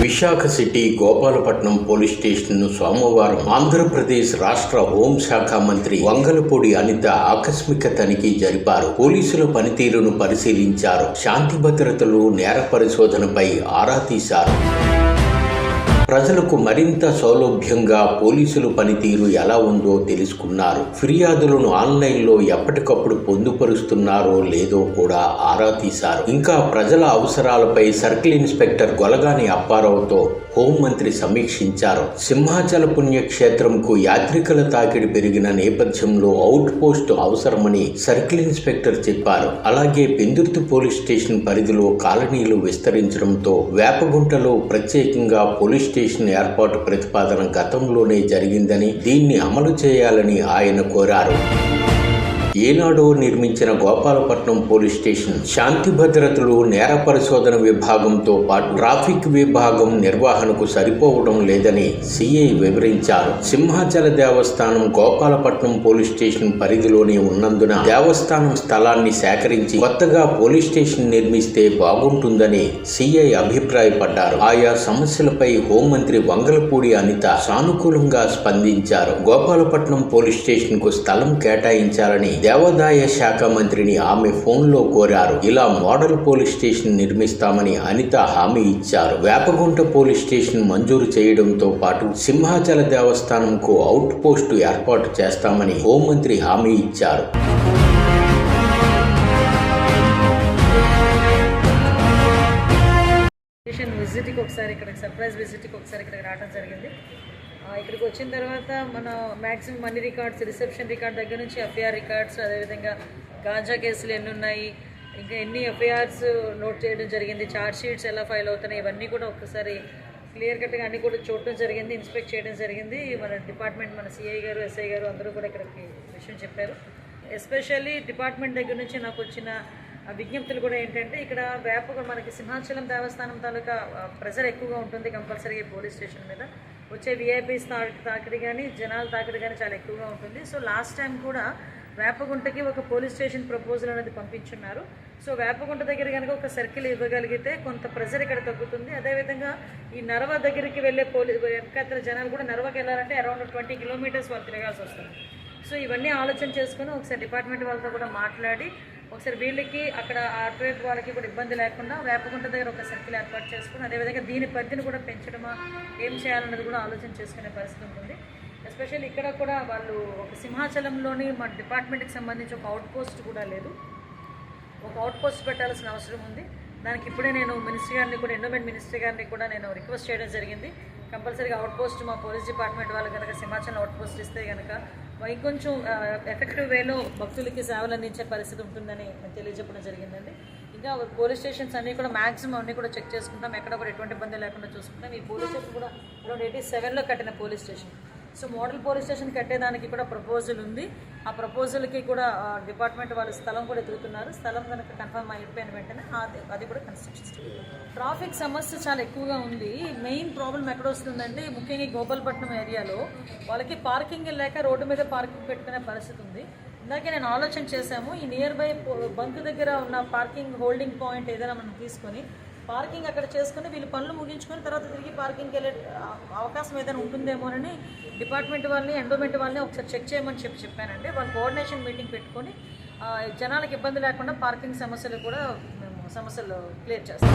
Visakha city Gopalapatnam police స్టేషన్ను సోమవారం ఆంధ్రప్రదేశ్ రాష్ట్ర హోంశాఖ మంత్రి వంగలపూడి అనిత ఆకస్మిక తనిఖీ జరిపారు. పోలీసుల పనితీరును పరిశీలించారు. శాంతి భద్రతలు, నేర పరిశోధనపై ఆరా తీశారు. ప్రజలకు మరింత సౌలభ్యంగా పోలీసుల పనితీరు ఎలా ఉందో తెలుసుకున్నారు. ఫిర్యాదులను ఆన్లైన్లో ఎప్పటికప్పుడు పొందుపరుస్తున్నారో లేదో కూడా ఆరా తీశారు. ఇంకా ప్రజల అవసరాలపై సర్కిల్ ఇన్స్పెక్టర్ గొలగాని అప్పారావుతో హోంమంత్రి సమీక్షించారు. సింహాచల పుణ్యక్షేత్రంకు యాత్రికుల తాకిడి పెరిగిన నేపథ్యంలో అవుట్ పోస్ట్ అవసరమని సర్కిల్ ఇన్స్పెక్టర్ చెప్పారు. అలాగే పెందుర్తి పోలీస్ స్టేషన్ పరిధిలో కాలనీలు విస్తరించడంతో వేపగుంటలో ప్రత్యేకంగా పోలీస్ స్టేషన్ ఏర్పాటు ప్రతిపాదన గతంలోనే జరిగిందని, దీన్ని అమలు చేయాలని ఆయన కోరారు. ఏనాడో నిర్మించిన గోపాలపట్నం పోలీస్ స్టేషన్ శాంతి భద్రతలు, నేర పరిశోధన విభాగంతో పాటు ట్రాఫిక్ విభాగం నిర్వహణకు సరిపోవడం లేదని సిఐ వివరించారు. సింహాచల దేవస్థానం గోపాలపట్నం పోలీస్ స్టేషన్ పరిధిలోనే ఉన్నందున దేవస్థానం స్థలాన్ని సేకరించి కొత్తగా పోలీస్ స్టేషన్ నిర్మిస్తే బాగుంటుందని సిఐ అభిప్రాయపడ్డారు. ఆయా సమస్యలపై హోంమంత్రి వంగలపూడి అనిత సానుకూలంగా స్పందించారు. గోపాలపట్నం పోలీస్ స్టేషన్ కు స్థలం కేటాయించాలని దేవాదాయ శాఖ మంత్రిని ఆమె ఫోన్లో కోరారు. ఇలా మోడల్ పోలీస్ స్టేషన్ నిర్మిస్తామని అనిత హామీ ఇచ్చారు. వేపగుంట పోలీస్ స్టేషన్ మంజూరు చేయడంతో పాటు సింహాచల దేవస్థానంకు అవుట్ పోస్టు ఏర్పాటు చేస్తామని హోంమంత్రి హామీ ఇచ్చారు. విజిట్కి ఒకసారి ఇక్కడ సర్ప్రైజ్ విజిట్కి ఒకసారి ఇక్కడ రావడం జరిగింది. ఇక్కడికి వచ్చిన తర్వాత మన మ్యాక్సిమం అన్ని రికార్డ్స్, రిసెప్షన్ రికార్డ్ దగ్గర నుంచి ఎఫ్ఐఆర్ రికార్డ్స్, అదేవిధంగా గాంజా కేసులు ఎన్ని ఉన్నాయి, ఇంకా ఎన్ని ఎఫ్ఐఆర్స్ నోట్ చేయడం జరిగింది, ఛార్జ్ షీట్స్ ఎలా ఫైల్ అవుతున్నాయి, ఇవన్నీ కూడా ఒకసారి క్లియర్ కట్గా అన్నీ కూడా చూడటం జరిగింది, ఇన్స్పెక్ట్ చేయడం జరిగింది. మన డిపార్ట్మెంట్, మన సిఐ గారు, ఎస్ఐ గారు అందరూ కూడా ఇక్కడికి విషయం చెప్పారు. ఎస్పెషల్లీ డిపార్ట్మెంట్ దగ్గర నుంచి నాకు వచ్చిన విజ్ఞప్తులు కూడా ఏంటంటే, ఇక్కడ మనకి సింహాచలం దేవస్థానం తాలూకా ప్రెజర్ ఎక్కువగా ఉంటుంది కంపల్సరీగా పోలీస్ స్టేషన్ మీద. వచ్చే విఐపీస్ తాకిడి కానీ, జనాల తాకిడి కానీ చాలా ఎక్కువగా ఉంటుంది. సో లాస్ట్ టైం కూడా వేపగుంటకి ఒక పోలీస్ స్టేషన్ ప్రపోజల్ అనేది పంపించున్నారు. సో వేపగుంట దగ్గర కనుక ఒక సర్కిల్ ఇవ్వగలిగితే కొంత ప్రెజర్ ఇక్కడ తగ్గుతుంది. అదేవిధంగా ఈ నరవ దగ్గరికి వెళ్ళే వెనకాతల జనాలు కూడా నరవకి వెళ్ళాలంటే అరౌండ్ 20 కిలోమీటర్స్ వాళ్ళు తిరగాల్సి వస్తుంది. సో ఇవన్నీ ఆలోచన చేసుకుని ఒకసారి డిపార్ట్మెంట్ వాళ్ళతో కూడా మాట్లాడి ఒకసారి వీళ్ళకి అక్కడ అటువైపు వాళ్ళకి కూడా ఇబ్బంది లేకుండా వేపగుంట దగ్గర ఒక సర్కిల్ ఏర్పాటు చేసుకుని, అదేవిధంగా దీని పరిధిని కూడా పెంచడమా, ఏం చేయాలన్నది కూడా ఆలోచన చేసుకునే పరిస్థితి ఉంటుంది. ఎస్పెషల్లీ ఇక్కడ కూడా వాళ్ళు ఒక సింహాచలంలోని మన డిపార్ట్మెంట్కి సంబంధించి ఒక అవుట్ పోస్ట్ కూడా లేదు. ఒక అవుట్ పోస్ట్ పెట్టాల్సిన అవసరం ఉంది. దానికి ఇప్పుడే నేను మినిస్టర్ గారిని కూడా, ఎండోమెంట్ మినిస్టర్ గారిని కూడా నేను రిక్వెస్ట్ చేయడం జరిగింది. కంపల్సరీగా అవుట్ పోస్ట్ మా పోలీస్ డిపార్ట్మెంట్ వాళ్ళు కనుక సింహాచలం అవుట్ పోస్ట్ ఇస్తే కనుక ఇంకొంచెం ఎఫెక్టివ్ వేలో భక్తులకి సేవలు అందించే పరిస్థితి ఉంటుందని తెలియజెప్పడం జరిగిందండి. ఇంకా పోలీస్ స్టేషన్స్ అన్నీ కూడా మ్యాక్సిమం అన్నీ కూడా చెక్ చేసుకుంటాం, ఎక్కడ కూడా ఎటువంటి ఇబ్బంది లేకుండా చూసుకుంటాం. ఈ పోలీస్ స్టేషన్ కూడా అరౌండ్ 87లో కట్టిన police station. So model police station కట్టేదానికి కూడా ప్రపోజల్ ఉంది. ఆ ప్రపోజల్కి కూడా డిపార్ట్మెంట్ వాళ్ళు స్థలం కూడా ఎదుగుతున్నారు. స్థలం కనుక కన్ఫర్మ్ అయిపోయిన వెంటనే అది కూడా కన్స్ట్రక్షన్. ట్రాఫిక్ సమస్య చాలా ఎక్కువగా ఉంది. మెయిన్ ప్రాబ్లం ఎక్కడ వస్తుందంటే, ముఖ్యంగా గోపాలపట్నం ఏరియాలో వాళ్ళకి పార్కింగ్ లేక రోడ్డు మీద పార్కింగ్ పెట్టుకునే పరిస్థితి ఉంది. ఇందాకే నేను ఆలోచన చేశాము, ఈ నియర్ బై బంక్ దగ్గర ఉన్న పార్కింగ్ హోల్డింగ్ పాయింట్ ఏదైనా మనం తీసుకొని పార్కింగ్ అక్కడ చేసుకుని వీళ్ళు పనులు ముగించుకొని తర్వాత తిరిగి పార్కింగ్కి వెళ్ళే అవకాశం ఏదైనా ఉంటుందేమోనని డిపార్ట్మెంట్ వాళ్ళని, ఎండోమెంట్ వాళ్ళని ఒకసారి చెక్ చేయమని చెప్పానండి. వాళ్ళు కోఆర్డినేషన్ మీటింగ్ పెట్టుకొని జనాలకు ఇబ్బంది లేకుండా పార్కింగ్ సమస్యలు కూడా మేము సమస్యలు క్లియర్ చేస్తాం.